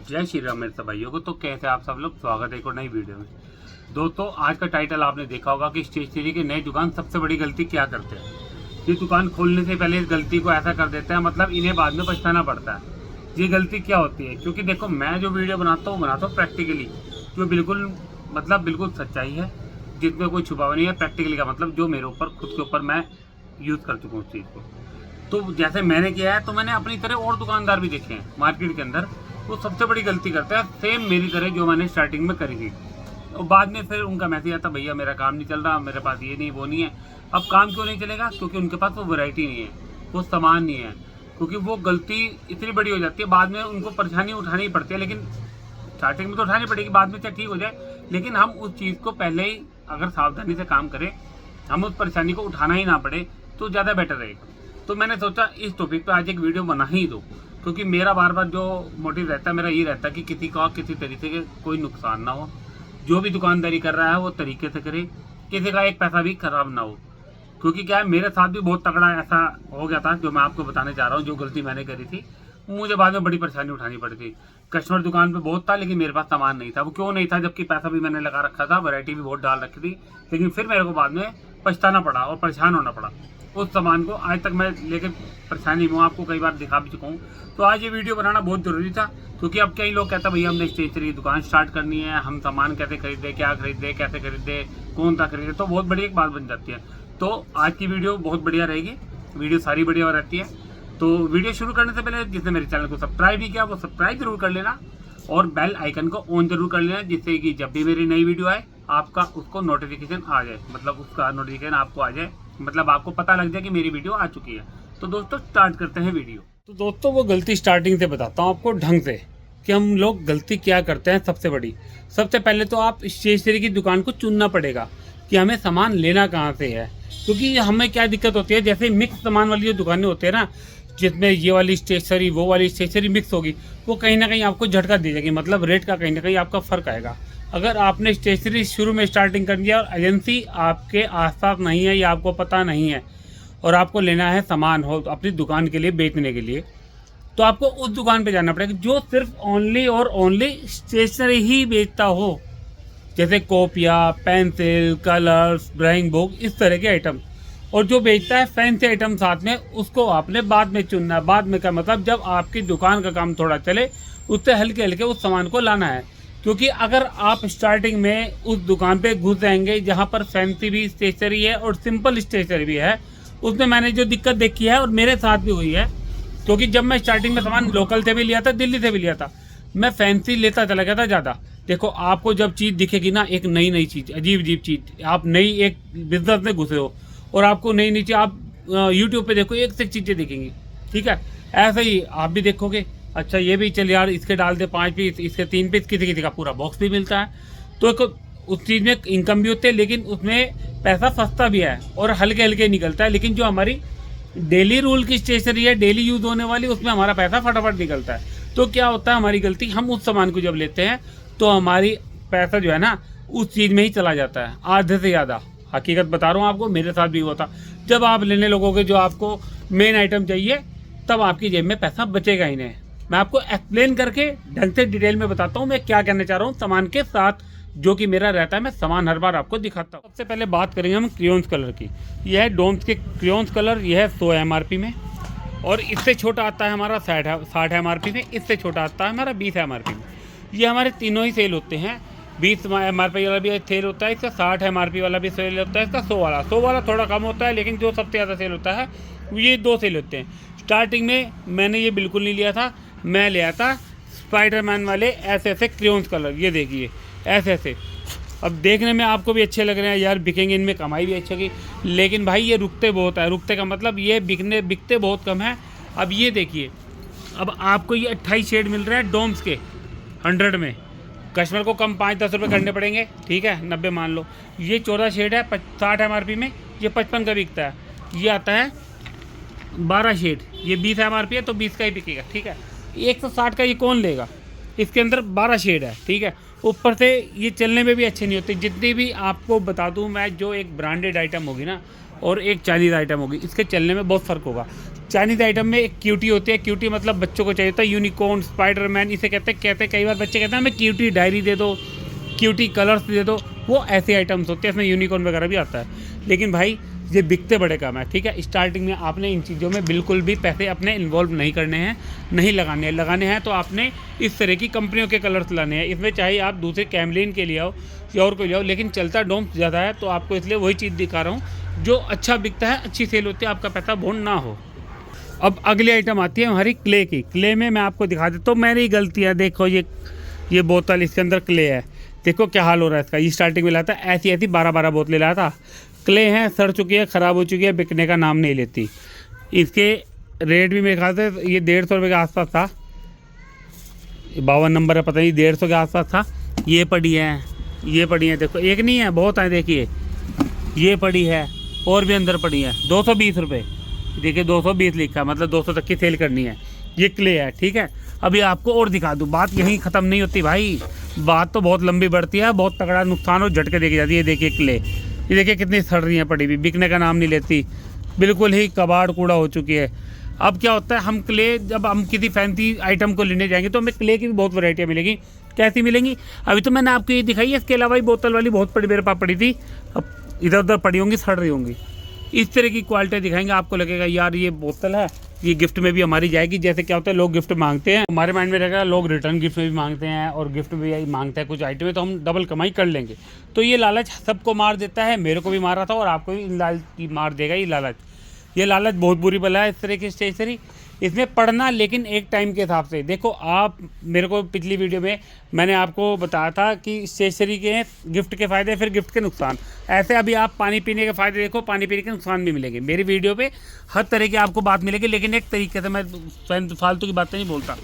जय श्री राम मेरे सब भाइयों को। तो कैसे आप सब लोग, स्वागत है एक और नई वीडियो में। दोस्तों आज का टाइटल आपने देखा होगा कि स्टेशनरी की नई दुकान सबसे बड़ी गलती क्या करते हैं। ये दुकान खोलने से पहले इस गलती को ऐसा कर देते हैं, मतलब इन्हें बाद में पछताना पड़ता है। ये गलती क्या होती है, क्योंकि देखो मैं जो वीडियो बनाता हूँ प्रैक्टिकली, जो बिल्कुल सच्चाई है, जिसमें कोई छुपावा नहीं है। प्रैक्टिकली का मतलब जो मेरे ऊपर खुद के ऊपर मैं यूज़ कर चुका हूँ उस चीज़ को। तो जैसे मैंने किया है, तो मैंने अपनी तरह और दुकानदार भी देखे हैं मार्केट के अंदर, वो सबसे बड़ी गलती करता है सेम मेरी तरह जो मैंने स्टार्टिंग में करी थी। और बाद में फिर उनका मैसेज आता, भैया मेरा काम नहीं चल रहा, मेरे पास ये नहीं वो नहीं है। अब काम क्यों नहीं चलेगा? क्योंकि उनके पास वो वैरायटी नहीं है, वो सामान नहीं है। क्योंकि वो गलती इतनी बड़ी हो जाती है, बाद में उनको परेशानी उठानी पड़ती है। लेकिन स्टार्टिंग में तो उठानी पड़ेगी, बाद में चाहे ठीक हो जाए, लेकिन हम उस चीज़ को पहले ही अगर सावधानी से काम करें, हम उस परेशानी को उठाना ही ना पड़े, तो ज़्यादा बेटर रहेगा। तो मैंने सोचा इस टॉपिक पे आज एक वीडियो बना ही दो, क्योंकि मेरा बार बार जो मोटिव रहता है मेरा ये रहता है कि किसी का किसी तरीके के कोई नुकसान ना हो। जो भी दुकानदारी कर रहा है वो तरीके से करे, किसी का एक पैसा भी खराब ना हो। क्योंकि क्या है, मेरे साथ भी बहुत तगड़ा ऐसा हो गया था जो मैं आपको बताने जा रहा हूँ। जो गलती मैंने करी थी, मुझे बाद में बड़ी परेशानी उठानी पड़ी थी। कस्टमर दुकान पे बहुत था, लेकिन मेरे पास सामान नहीं था। वो क्यों नहीं था, जबकि पैसा भी मैंने लगा रखा था, वैरायटी भी बहुत डाल रखी थी, लेकिन फिर मेरे को बाद में पछताना पड़ा और परेशान होना पड़ा। उस सामान को आज तक मैं लेकर परेशानी में आपको कई बार दिखा भी चुका हूँ। तो आज ये वीडियो बनाना बहुत ज़रूरी था, क्योंकि अब कई लोग कहते हैं भैया हमने स्टेशनरी की दुकान स्टार्ट करनी है, हम सामान कैसे खरीदे, क्या खरीदे, कैसे खरीदे, कौन सा खरीदे, तो बहुत बड़ी एक बात बन जाती है। तो आज की वीडियो बहुत बढ़िया रहेगी, वीडियो सारी बढ़िया रहती है। तो वीडियो शुरू करने से पहले जिसने मेरे चैनल को सब्सक्राइब नहीं किया वो सब्सक्राइब जरूर कर लेना, और बेल आइकन को ऑन जरूर कर लेना, जिससे कि जब भी मेरी नई वीडियो आए आपका उसको नोटिफिकेशन आ जाए, मतलब उसका नोटिफिकेशन आपको आ जाए, मतलब आपको पता लग जाए कि मेरी वीडियो आ चुकी है। तो दोस्तों स्टार्ट करते हैं वीडियो। तो दोस्तों वो गलती स्टार्टिंग से बताता हूँ आपको ढंग से, कि हम लोग गलती क्या करते हैं। सबसे पहले तो आप स्टेशनरी की दुकान को चुनना पड़ेगा कि हमें सामान लेना कहाँ से है। क्योंकि हमें क्या दिक्कत होती है, जैसे मिक्स सामान वाली जो दुकानें होती है ना, जिसमें ये वाली स्टेशनरी वो वाली स्टेशनरी मिक्स होगी, वो कहीं ना कहीं आपको झटका दे जाएगी, मतलब रेट का कहीं ना कहीं आपका फ़र्क आएगा। अगर आपने स्टेशनरी शुरू में स्टार्टिंग कर दिया और एजेंसी आपके आसपास नहीं है या आपको पता नहीं है, और आपको लेना है सामान हो अपनी दुकान के लिए बेचने के लिए, तो आपको उस दुकान पे जाना पड़ेगा जो सिर्फ ओनली और ओनली स्टेशनरी ही बेचता हो, जैसे कॉपियाँ, पेंसिल, कलर्स, ड्राइंग बुक, इस तरह के आइटम। और जो बेचता है फैंसी आइटम साथ में, उसको आपने बाद में चुनना है। बाद में का मतलब जब आपकी दुकान का काम थोड़ा चले, उससे हल्के हल्के उस सामान को लाना है। क्योंकि अगर आप स्टार्टिंग में उस दुकान पे घुस जाएंगे जहाँ पर फैंसी भी स्टेशनरी है और सिंपल स्टेशनरी भी है, उसमें मैंने जो दिक्कत देखी है और मेरे साथ भी हुई है, क्योंकि जब मैं स्टार्टिंग में सामान लोकल से भी लिया था, दिल्ली से भी लिया था, मैं फैंसी लेता चला गया था ज़्यादा। देखो आपको जब चीज़ दिखेगी ना, एक नई चीज़, अजीब चीज़, आप नई एक बिजनेस में घुसे हो और आपको नई चीज़, आप यूट्यूब पे देखो एक से एक चीज़ें दिखेंगी, ठीक है, ऐसे ही आप भी देखोगे, अच्छा ये भी चल यार, इसके डाल दे 5 पीस, इसके 3 पीस, किसी का पूरा बॉक्स भी मिलता है। तो एक उस चीज़ में इनकम भी होती है, लेकिन उसमें पैसा सस्ता भी है और हल्के हल्के निकलता है। लेकिन जो हमारी डेली रूल की स्टेशनरी है, डेली यूज़ होने वाली, उसमें हमारा पैसा फटाफट निकलता है। तो क्या होता है, हमारी गलती, हम उस सामान को जब लेते हैं तो हमारी पैसा जो है ना उस चीज़ में ही चला जाता है, आधे से ज़्यादा। हकीकत बता रहा हूँ आपको, मेरे साथ भी हुआ था। जब आप लेने लगोगे जो आपको मेन आइटम चाहिए, तब आपकी जेब में पैसा बचेगा ही नहीं। मैं आपको एक्सप्लेन करके ढंग से डिटेल में बताता हूँ मैं क्या कहना चाह रहा हूँ सामान के साथ, जो कि मेरा रहता है, मैं सामान हर बार आपको दिखाता हूँ। सबसे पहले बात करेंगे हम क्रेयॉन्स कलर की। यह है डोम्स के क्रेयॉन्स कलर, यह है 100 MRP में, और इससे छोटा आता है हमारा 60 MRP में, इससे छोटा आता है हमारा 20 MRP में। ये हमारे तीनों ही सेल होते हैं। 20 MRP वाला भी सेल होता है, इसका 60 MRP वाला भी सेल होता है, इसका 100 वाला थोड़ा कम होता है, लेकिन जो सबसे ज़्यादा सेल होता है ये 2 सेल होते हैं। स्टार्टिंग में मैंने ये बिल्कुल नहीं लिया था, मैं लिया था स्पाइडरमैन वाले ऐसे क्रेयॉन्स कलर, ये देखिए ऐसे। अब देखने में आपको भी अच्छे लग रहे हैं यार, बिकेंगे, इनमें कमाई भी अच्छी होगी, लेकिन भाई ये रुकते बहुत है। रुकते का मतलब ये बिकते बहुत कम है। अब ये देखिए, अब आपको ये 28 शेड मिल रहा है डोम्स के 100 में, कस्टमर को कम 5-10 रुपये करने पड़ेंगे, ठीक है, 90 मान लो। ये 14 शेड है 60 MRP में, ये 55 का बिकता है। ये आता है 12 शेड, ये 20 MRP है, तो 20 का ही बिकेगा, ठीक है। 160 का ये कौन लेगा, इसके अंदर 12 शेड है, ठीक है। ऊपर से ये चलने में भी अच्छे नहीं होते। जितनी भी आपको बता दूं मैं, जो एक ब्रांडेड आइटम होगी ना और एक चाइनीज़ आइटम होगी, इसके चलने में बहुत फ़र्क होगा। चाइनीज़ आइटम में एक क्यूटी होती है, क्यूटी मतलब बच्चों को चाहिए होता है, यूनिकॉर्न, स्पाइडरमैन इसे कहते हैं कई बार बच्चे कहते हैं हमें क्यूटी डायरी दे दो, क्यूटी कलर्स दे दो, वो ऐसे आइटम्स होते हैं, इसमें यूनिकॉर्न वगैरह भी आता है। लेकिन भाई ये बिकते बड़े कम है, ठीक है। स्टार्टिंग में आपने इन चीज़ों में बिल्कुल भी पैसे अपने इन्वॉल्व नहीं करने हैं, नहीं लगाने हैं तो आपने इस तरह की कंपनियों के कलर्स लाने हैं। इसमें चाहे आप दूसरे कैमलिन के लिए आओ या और कोई ले आओ, लेकिन चलता डोम्स ज़्यादा है, तो आपको इसलिए वही चीज़ दिखा रहा हूँ जो अच्छा बिकता है, अच्छी सेल होती है, आपका पैसा भोंड ना हो। अब अगली आइटम आती है हमारी क्ले की। क्ले में मैं आपको दिखा देता हूँ मेरी गलती है। देखो ये बोतल, इसके अंदर क्ले है, देखो क्या हाल हो रहा है इसका। ये स्टार्टिंग में लाया था ऐसी 12 बोतलें लाया था, क्ले हैं, सड़ चुकी है, ख़राब हो चुकी है, बिकने का नाम नहीं लेती। इसके रेट भी मेरे ख्याल से ये 150 रुपये के आसपास था, 52 नंबर है, पता नहीं 150 के आसपास था। ये पड़ी है, देखो एक नहीं है, बहुत है, देखिए ये पड़ी है और भी अंदर पड़ी है, 220 रुपये, देखिए 220 लिखा है, मतलब 200 तक की सेल करनी है। ये क्ले है, ठीक है। अभी आपको और दिखा दूँ, बात यहीं ख़त्म नहीं होती भाई, बात तो बहुत लंबी बढ़ती है, बहुत तगड़ा नुकसान और झटके देखी जाती है। देखिए क्ले, ये देखिए कितनी सड़ रही है पड़ी भी, बिकने का नाम नहीं लेती, बिल्कुल ही कबाड़ कूड़ा हो चुकी है। अब क्या होता है, हम क्ले जब हम किसी फैंसी आइटम को लेने जाएंगे तो हमें क्ले की भी बहुत वैरायटियाँ मिलेगी। कैसी मिलेंगी, अभी तो मैंने आपको ये दिखाई है, इसके अलावा ही बोतल वाली बहुत बड़ी मेरे पास पड़ी थी, अब इधर उधर पड़ी होंगी, सड़ रही होंगी। इस तरह की क्वालिटी दिखाएंगे, आपको लगेगा यार ये बोतल है, ये गिफ्ट में भी हमारी जाएगी। जैसे क्या होता है, लोग गिफ्ट मांगते हैं, हमारे माइंड में रहेगा लोग रिटर्न गिफ्ट में भी मांगते हैं और गिफ्ट में भी मांगते हैं कुछ आइटम, तो हम डबल कमाई कर लेंगे। तो ये लालच सबको मार देता है, मेरे को भी मारा था और आपको भी मार देगा ये लालच। ये लालच बहुत बुरी बला है इस तरह की स्टेशनरी, इसमें पढ़ना लेकिन एक टाइम के हिसाब से। देखो आप मेरे को पिछली वीडियो में मैंने आपको बताया था कि स्टेशनरी के गिफ्ट के फ़ायदे फिर गिफ्ट के नुकसान, ऐसे अभी आप पानी पीने के फ़ायदे देखो, पानी पीने के नुकसान भी मिलेंगे। मेरी वीडियो पे हर तरह की आपको बात मिलेगी, लेकिन एक तरीके से मैं फालतू की बातें नहीं बोलता।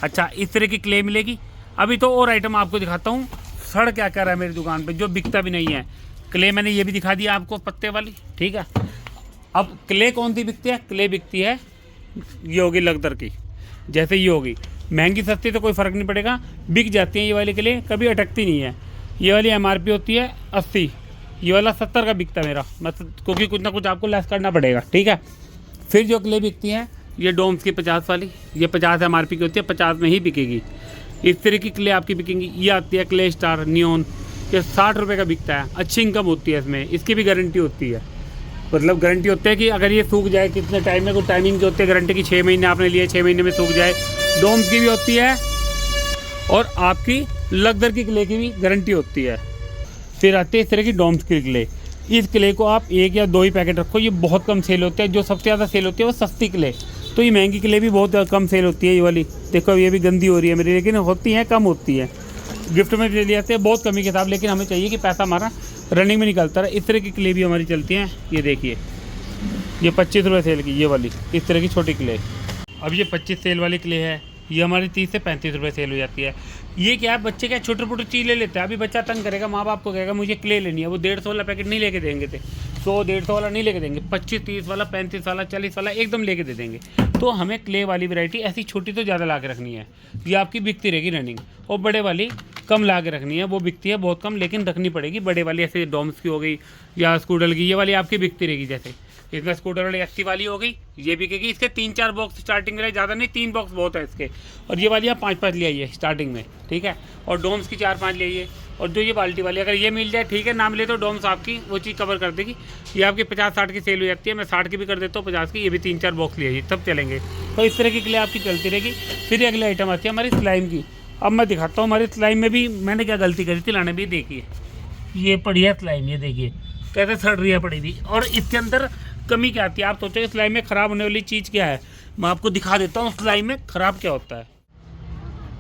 अच्छा, इस तरह की क्ले मिलेगी। अभी तो और आइटम आपको दिखाता हूँ, सड़ क्या क्या रहा है मेरी दुकान पर, जो बिकता भी नहीं है। क्ले मैंने ये भी दिखा दिया आपको, पत्ते वाली, ठीक है। अब क्ले कौन सी बिकती है, क्ले बिकती है ये होगी लगदर की, जैसे ये होगी महंगी सस्ती तो कोई फ़र्क नहीं पड़ेगा, बिक जाती है ये वाली क्ले, कभी अटकती नहीं है। ये वाली MRP होती है 80, ये वाला 70 का बिकता है मेरा, मतलब क्योंकि कुछ ना कुछ आपको लेस करना पड़ेगा, ठीक है। फिर जो क्ले बिकती हैं ये डोम्स की 50 वाली, ये 50 MRP की होती है, 50 में ही बिकेगी। इस तरह की क्ले आपकी बिकेंगी। ये आती है क्ले स्टार नियॉन, ये 60 रुपये का बिकता है, अच्छी इनकम होती है इसमें, इसकी भी गारंटी होती है, मतलब गारंटी होती है कि अगर ये सूख जाए कितने टाइम में, कुछ टाइमिंग की होती है गारंटी की, 6 महीने आपने लिए, 6 महीने में सूख जाए। डोम्स की भी होती है और आपकी लगदर की क्ले की भी गारंटी होती है। फिर आती है इस तरह की डोम्स की क्ले। इस क्ले को आप 1 या 2 ही पैकेट रखो, ये बहुत कम सेल होते हैं। जो सबसे ज़्यादा सेल होती है वो सस्ती क्ले, तो ये महंगी क्ले भी बहुत कम सेल होती है। ये वाली देखो, ये भी गंदी हो रही है मेरी, लेकिन होती है, कम होती है, गिफ्ट में ले आते हैं बहुत कमी के साथ, लेकिन हमें चाहिए कि पैसा हमारा रनिंग में निकलता रहे। इस तरह की क्ले भी हमारी चलती हैं। ये देखिए, ये 25 रुपये सेल की, ये वाली इस तरह की छोटी क्ले। अब ये 25 सेल वाली क्ले है, ये हमारी 30 से 35 रुपये सेल हो जाती है। ये क्या है, बच्चे क्या छोटे छोटे चीज़ ले लेते हैं। अभी बच्चा तंग करेगा, माँ बाप को कहेगा मुझे क्ले लेनी है, वो 150 वाला पैकेट नहीं लेके देंगे थे, 100-150 वाला नहीं लेके देंगे, 25-30 वाला, 35 वाला, 40 वाला एकदम लेके दे देंगे। तो हमें क्ले वाली वैरायटी ऐसी छोटी तो ज़्यादा ला के रखनी है, ये आपकी बिकती रहेगी रनिंग, और बड़े वाली कम ला के रखनी है, वो बिकती है बहुत कम, लेकिन रखनी पड़ेगी। बड़े वाली ऐसे डोम्स की हो गई या स्कूटर की, ये वाली आपकी बिकती रहेगी। जैसे इसमें स्कूटर वाली 80 वाली हो गई, ये बिकेगी। इसके 3-4 बॉक्स स्टार्टिंग में, ज़्यादा नहीं, 3 बॉक्स बहुत है इसके। और ये वाली आप 5-5 ले आइए स्टार्टिंग में, ठीक है। और डोम्स की 4-5 ले आइए। और जो ये बाल्टी वाली, अगर ये मिल जाए ठीक है, नाम ले तो डोम्स आपकी वो चीज़ कवर कर देगी। ये आपकी 50-60 की सेल हो जाती है, मैं 60 की भी कर देता हूँ, 50 की, ये भी 3-4 बॉक्स ले आइए, तब चलेंगे। तो इस तरह की क्ले आपकी चलती रहेगी। फिर अगली आइटम आती है हमारी स्लाइम की। अब मैं दिखाता हूँ हमारी स्लाइम में भी मैंने क्या गलती करी थी लाने भी। देखिए ये पड़ी है स्लाइम, ये देखिए कैसे सड़ रही है पड़ी हुई। और इसके अंदर कमी क्या आती है, आप सोचोगे स्लाइम में ख़राब होने वाली चीज़ क्या है, मैं आपको दिखा देता हूँ स्लाइम में ख़राब क्या होता है।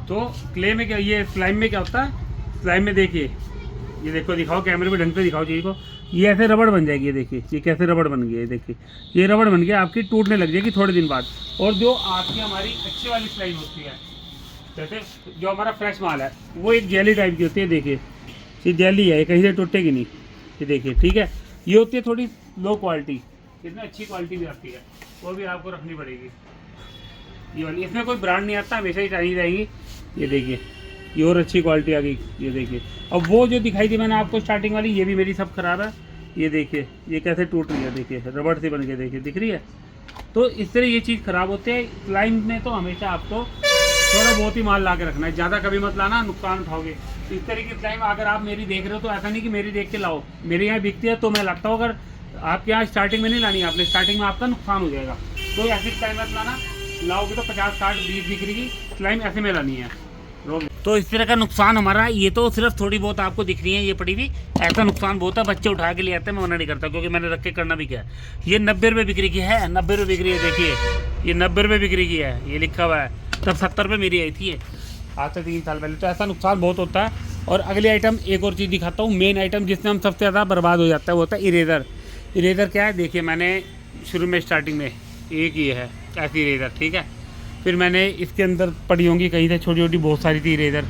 तो क्ले में क्या, ये स्लाइम में क्या होता है, स्लाइम में देखिए, ये देखो, दिखाओ कैमरे में ढंग से दिखाओ चीज़ को। ये ऐसे रबड़ बन जाएगी, ये देखिए ये कैसे रबड़ बन गई है, देखिए ये रबड़ बन गया, आपकी टूटने लग जाएगी थोड़े दिन बाद। और जो आपकी हमारी अच्छी वाली स्लाइम होती है, जैसे जो हमारा फ्रेश माल है, वो एक जेली टाइप की होती है। देखिए ये जेली है, कहीं से टूटेगी नहीं, ये देखिए, ठीक है। ये होती है थोड़ी लो क्वालिटी, इसमें अच्छी क्वालिटी भी आती है, वो भी आपको रखनी पड़ेगी। ये वाली, इसमें कोई ब्रांड नहीं आता, हमेशा ही चाहिए रहेगी। ये देखिए ये और अच्छी क्वालिटी आ गई, ये देखिए। अब वो जो दिखाई थी मैंने आपको स्टार्टिंग वाली, ये भी मेरी सब ख़राब है। ये देखिए ये कैसे टूट रही है, देखिए रबड़ से बन के, देखिए दिख रही है, तो इस तरह ये चीज़ ख़राब होती है। स्लाइम में तो हमेशा आपको थोड़ा बहुत ही माल ला के रखना है, ज़्यादा कभी मत लाना, नुकसान उठाओगे। इस तरह की स्लाइम अगर आप मेरी देख रहे हो तो ऐसा नहीं कि मेरी देख के लाओ, मेरे यहाँ बिकती है तो मैं लाता हूँ। अगर आपके यहाँ स्टार्टिंग में नहीं लानी है आपने, स्टार्टिंग में आपका नुकसान हो जाएगा। तो ऐसी स्लाइम मत लाना, लाओगे तो 50, 60, 20 बिक्री की स्लाइम ऐसे में लानी है। तो इस तरह का नुकसान हमारा, ये तो सिर्फ थोड़ी बहुत आपको दिख रही है ये पड़ी हुई, ऐसा नुकसान बहुत है। बच्चे उठा के ले आते हैं, मैं मना नहीं करता क्योंकि मैंने रख के करना भी क्या है। ये 90 रुपये बिक्री की है, 90 रुपये बिक्री है, देखिए ये 90 रुपये बिक्री की है, ये लिखा हुआ है। तब 70 रुपये मेरी आई थी ये, आज से 3 साल पहले। तो ऐसा नुकसान बहुत होता है। और अगली आइटम एक और चीज़ दिखाता हूँ, मेन आइटम जिसमें हम सबसे ज़्यादा बर्बाद हो जाता है वो होता है इरेज़र। इरेज़र क्या है, देखिए मैंने शुरू में स्टार्टिंग में एक ही है ऐसी इरेज़र, ठीक है। फिर मैंने इसके अंदर पड़ी होंगी कहीं से छोटी छोटी बहुत सारी थी इरेज़र,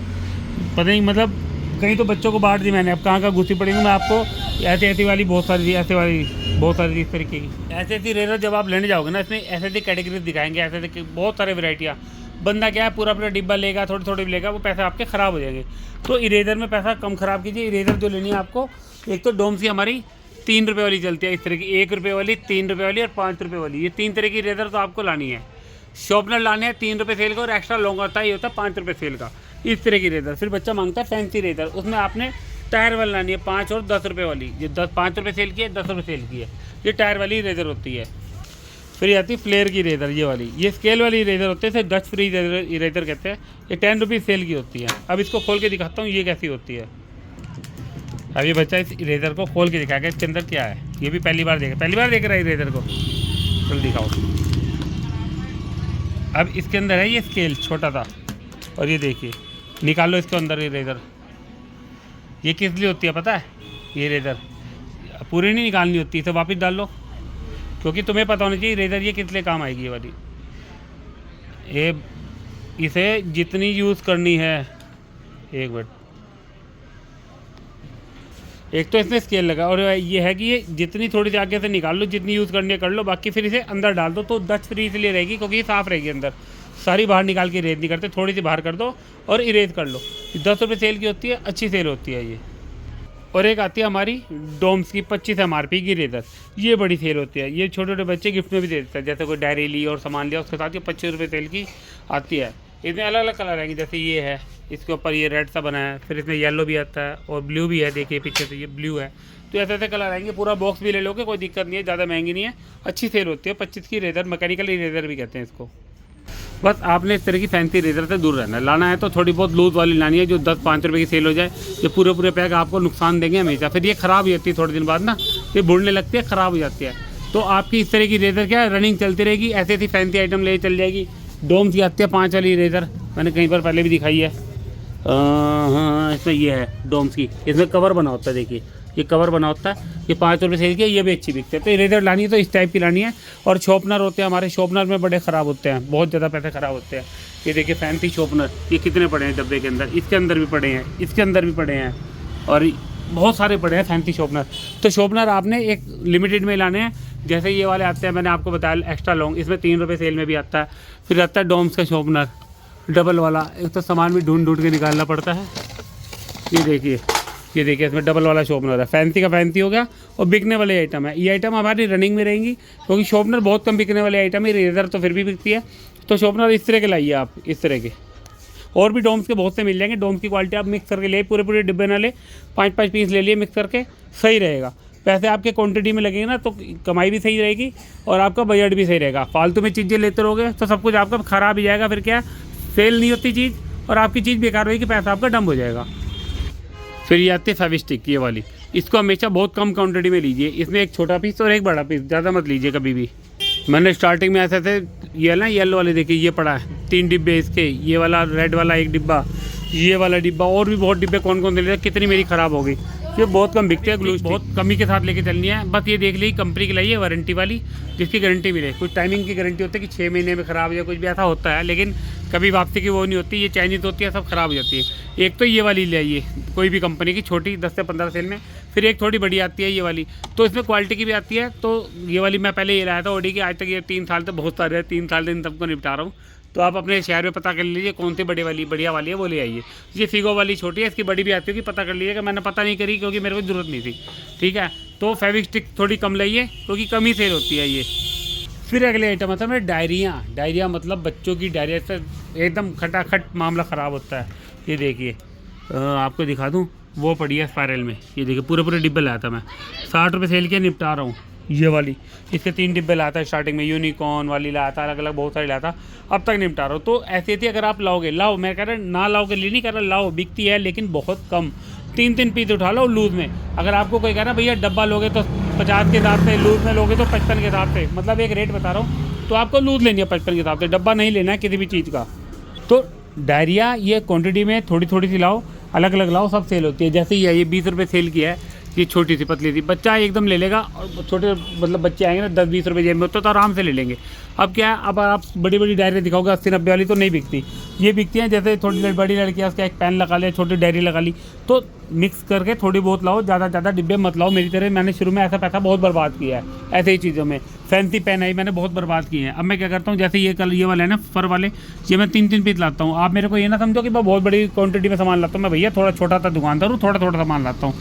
पता नहीं मतलब कहीं तो बच्चों को बांट दी मैंने, अब कहाँ कहाँ घुसी पड़ी हूँ मैं आपको। ऐसी वाली बहुत सारी थी, ऐसे वाली बहुत सारी थी, इस तरीके की ऐसी इरेज़र जब आप लेने जाओगे ना, इसमें ऐसे कैटेगरीज दिखाएंगे, ऐसे बहुत सारे वैरायटियाँ। बंदा क्या है पूरा डिब्बा लेगा, थोड़े थोड़े भी लेगा, वो पैसे आपके ख़राब हो जाएंगे। तो इरेज़र में पैसा कम ख़राब कीजिए। इरेज़र जो लेनी है आपको, एक तो डोम्स की हमारी 3 रुपये वाली चलती है इस तरह की, 1 रुपये वाली, 3 रुपये वाली और 5 रुपये वाली, ये 3 तरह की इरेज़र तो आपको लानी है। शॉर्पनर लाने हैं 3 रुपये सेल का, और एक्स्ट्रा लॉन्ग होता है ये होता है 5 रुपये सेल का, इस तरह की इरेज़र। फिर बच्चा मांगता है फैंसी इरेज़र, उसमें आपने टायर वाली लानी है 5 और 10 रुपये वाली। ये 5 रुपये सेल की है, 10 रुपये सेल की है, ये टायर वाली इरेज़र होती है। फिर आती है फ्लेयर की इरेज़र, ये वाली, ये स्केल वाली इरेज़र होते हैं, इसे डस्ट फ्री इरेज़र कहते हैं। ये 10 रुपीज़ सेल की होती है। अब इसको खोल के दिखाता हूँ ये कैसी होती है। अब ये बच्चा इस इरेज़र को खोल के दिखाएगा इसके अंदर क्या है, ये भी पहली बार देख रहा है इरेज़र को। चलो दिखाओ। अब इसके अंदर है ये स्केल छोटा सा, और ये देखिए निकाल लो इसके अंदर इरेज़र। ये किस लिए होती है पता है, ये इरेज़र पूरी नहीं निकालनी होती, इसे वापस डाल लो, क्योंकि तुम्हें पता होना चाहिए इरेज़र ये किस लिए काम आएगी। ये वाली ये इसे जितनी यूज़ करनी है, एक मिनट, एक तो इसमें स्केल लगा, और ये है कि ये जितनी थोड़ी सी आगे से निकाल लो, जितनी यूज़ करनी है कर लो, बाकी फिर इसे अंदर डाल दो तो डस्ट फ्री इसलिए रहेगी क्योंकि ये साफ़ रहेगी अंदर। सारी बाहर निकाल के इरेज नहीं करते, थोड़ी सी बाहर कर दो और इरेज कर लो। 10 रुपये सेल की होती है, अच्छी सेल होती है ये। और एक आती है हमारी डोम्स की 25 MRP की इरेज़र, ये बड़ी सेल होती है। ये छोटे छोटे बच्चे गिफ्ट में भी दे देते हैं, जैसे कोई डायरी ली और सामान लिया उसके साथ ये 25 रुपये सेल की आती है। इसमें अलग अलग कलर आएंगे, जैसे ये है, इसके ऊपर ये रेड सा बना है, फिर इसमें येलो भी आता है और ब्लू भी है, देखिए पीछे से ये ब्लू है। तो ऐसे ऐसे कलर आएंगे, पूरा बॉक्स भी ले लोगे कोई दिक्कत नहीं है, ज़्यादा महंगी नहीं है, अच्छी सेल होती है। 25 की इरेज़र, मैकेनिकल इरेज़र भी कहते हैं इसको। बस आपने इस तरह की फैंसी इरेज़र से दूर रहना है। लाना है तो थोड़ी बहुत लूज़ वाली लानी है जो 10-5 रुपये की सेल हो जाए। ये पूरे पैक आपको नुकसान देंगे हमेशा, फिर ये ख़राब हो जाती है थोड़े दिन बाद ना, ये बुढ़ने लगती है, ख़राब हो जाती है। तो आपकी इस तरह की इरेज़र क्या है, रनिंग चलती रहेगी, ऐसी ऐसी फैंसी आइटम ले चल जाएगी। डोम्स की आती है 5 वाली इरेज़र, मैंने कहीं पर पहले भी दिखाई है। हाँ, इसमें ये है डोम्स की, इसमें कवर बना होता है, देखिए ये कवर बना होता है, ये 5 रुपये सेल की है, ये भी अच्छी बिकती है। तो इरेज़र लानी है तो इस टाइप की लानी है। और शॉर्पनर होते हैं हमारे, शॉर्पनर में बड़े ख़राब होते हैं, बहुत ज़्यादा पैसे ख़राब होते हैं। ये देखिए फैंसी शॉर्पनर, ये कितने पड़े हैं डब्बे के अंदर, इसके अंदर भी पड़े हैं, इसके अंदर भी पड़े हैं, और बहुत सारे पड़े हैं फैंसी शॉर्पनर। तो शॉर्पनर आपने एक लिमिटेड में लाने हैं, जैसे ये वाले आते हैं, मैंने आपको बताया एक्स्ट्रा लॉन्ग, इसमें 3 रुपये सेल में भी आता है। फिर आता है डोम्स का शॉर्पनर डबल वाला, एक तो सामान भी ढूंढ के निकालना पड़ता है। ये देखिए इसमें डबल वाला शॉर्पनर है, फैंसी का फैंसी हो गया, और बिकने वाले आइटम है। ये आइटम हमारी रनिंग में रहेंगी क्योंकि शॉर्पनर बहुत कम बिकने वाले आइटम है, इरेज़र तो फिर भी बिकती है। तो शॉर्पनर इस तरह के लाइए आप, इस तरह के। और भी डोम्स के बहुत से मिल जाएंगे, डोम्स की क्वालिटी आप मिक्स करके ले, पूरे डिब्बे ना ले, 5-5 पीस ले लिए मिक्स करके, सही रहेगा। पैसे आपके क्वांटिटी में लगेंगे ना तो कमाई भी सही रहेगी और आपका बजट भी सही रहेगा। फालतू में चीज़ें लेते रहोगे तो सब कुछ आपका ख़राब ही जाएगा, फिर क्या सेल नहीं होती चीज़ और आपकी चीज़ बेकार होगी, पैसा आपका डंप हो जाएगा। फिर ये आती है फेविस्टिक, ये वाली, इसको हमेशा बहुत कम क्वांटिटी में लीजिए। इसमें एक छोटा पीस और एक बड़ा पीस, ज़्यादा मत लीजिए कभी भी। मैंने स्टार्टिंग में ऐसे थे, ये ना येलो वाले देखिए, ये पड़ा है 3 डिब्बे इसके, ये वाला रेड वाला 1 डिब्बा, ये वाला डिब्बा, और भी बहुत डिब्बे कौन कौन से लेते, कितनी मेरी ख़राब हो गई। ये बहुत कम बिकते हैं, ग्लू बहुत कमी के साथ लेके चलनी है। बस ये देख ली कंपनी की लाइए वारंटी वाली, जिसकी गारंटी मिले। कुछ टाइमिंग की गारंटी होती है कि 6 महीने में ख़राब या कुछ भी ऐसा होता है, लेकिन कभी वापसी की वो नहीं होती। ये चाइनीज़ होती है, सब ख़राब हो जाती है। एक तो ये वाली ले आइए कोई भी कंपनी की, छोटी 10 से 15 सेल में। फिर एक थोड़ी बड़ी आती है ये वाली, तो इसमें क्वालिटी की भी आती है। तो ये वाली मैं पहले ये लाया था ओडी की, आज तक ये 3 साल तक बहुत सारे हैं, 3 साल से इन सबको निपटा रहा हूँ। तो आप अपने शहर में पता कर लीजिए कौन सी बढ़िया वाली है, वो ले आइए। ये फिगो वाली छोटी है, इसकी बड़ी भी आती होगी, पता कर लीजिएगा। मैंने पता नहीं करी क्योंकि मेरे को ज़रूरत नहीं थी, ठीक है। तो फेविस्टिक थोड़ी कम लाइए क्योंकि कम ही सेल होती है ये। फिर अगले आइटम आता है मेरे डायरिया मतलब बच्चों की डायरिया से एकदम खटाखट मामला ख़राब होता है। ये देखिए आपको दिखा दूँ, वो पड़ी है स्पायरल में। ये देखिए पूरे डिब्बे लाया था मैं, 60 रुपये सेल किया, निपटा रहा हूँ। ये वाली इसके 3 डिब्बे लाया था स्टार्टिंग में, यूनिकॉर्न वाली लाया था, अलग अलग बहुत सारी लाया था, अब तक निपटा रहा हूँ। तो ऐसी थी, अगर आप लाओगे लाओ, मैं कह रहा ना लाओगे लिए नहीं कह रहा, लाओ, बिकती है लेकिन बहुत कम, 3 पीस उठा लो लूज़ में। अगर आपको कोई कह रहा भैया डब्बा लोगे तो 50 के हिसाब से, लूज़ में लोगे तो 55 के हिसाब से, मतलब एक रेट बता रहा हूँ, तो आपको लूज़ लेनी है 55 के हिसाब से, डब्बा नहीं लेना है किसी भी चीज़ का। तो डायरिया ये क्वांटिटी में थोड़ी सी लाओ, अलग अलग लाओ, सब सेल होती है। जैसे ये 20 रुपये सेल किया है, ये छोटी सी पतली सी, बच्चा एकदम ले लेगा, और छोटे मतलब बच्चे आएंगे ना 10-20 रुपये जेब में होते तो आराम से ले लेंगे। अब क्या है, अब आप बड़ी डायरी दिखाओगे 80-90 वाली तो नहीं बिकती, ये बिकती हैं जैसे थोड़ी बड़ी लड़कियाँ उसका एक पेन लगा लिया, छोटी डायरी लगा ली, तो मिक्स करके थोड़ी बहुत लाओ, ज़्यादा डिब्बे मत लाओ। मेरी तरह मैंने शुरू में ऐसा पैसा बहुत बर्बाद किया है ऐसे ही चीज़ों में, फैंसी पेन आई मैंने बहुत बर्बाद किए हैं। अब मैं क्या करता हूँ, जैसे ये कल ये वाले है ना फर वाले, ये मैं 3 पीस लाता हूँ। आप मेरे को ये ना समझो कि मैं बहुत बड़ी क्वांटिटी में सामान लाता हूँ, मैं भैया थोड़ा छोटा सा दुकानदार हूँ, थोड़ा सामान लाता हूँ।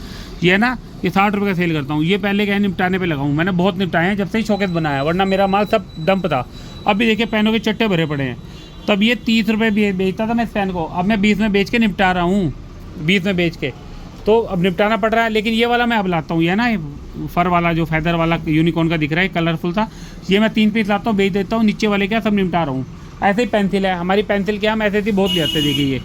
ये ना ये 60 रुपये का सेल करता हूँ। ये पहले क्या है निपटाने पे लगाऊँ, मैंने बहुत निपटाए हैं जब से ही शौकेस बनाया, वरना मेरा माल सब डंप था। अब भी देखिए पेनों के चट्टे भरे पड़े हैं। तब ये 30 रुपये बेचता था मैं इस पेन को, अब मैं 20 में बेच के निपटा रहा हूँ, 20 में बेच के, तो अब निपटाना पड़ रहा है। लेकिन ये वाला मैं अब लाता हूँ, ये ना फर वाला जो फैदर वाला यूनिकॉर्न का दिख रहा है, कलरफुल था, ये मैं 3 पीस लाता हूँ, बेच देता हूँ, नीचे वाले क्या सब निपटा रहा हूँ। ऐसे ही पेंसिल है हमारी, पेंसिल क्या हम ऐसे ही बहुत ले आते हैं। देखिए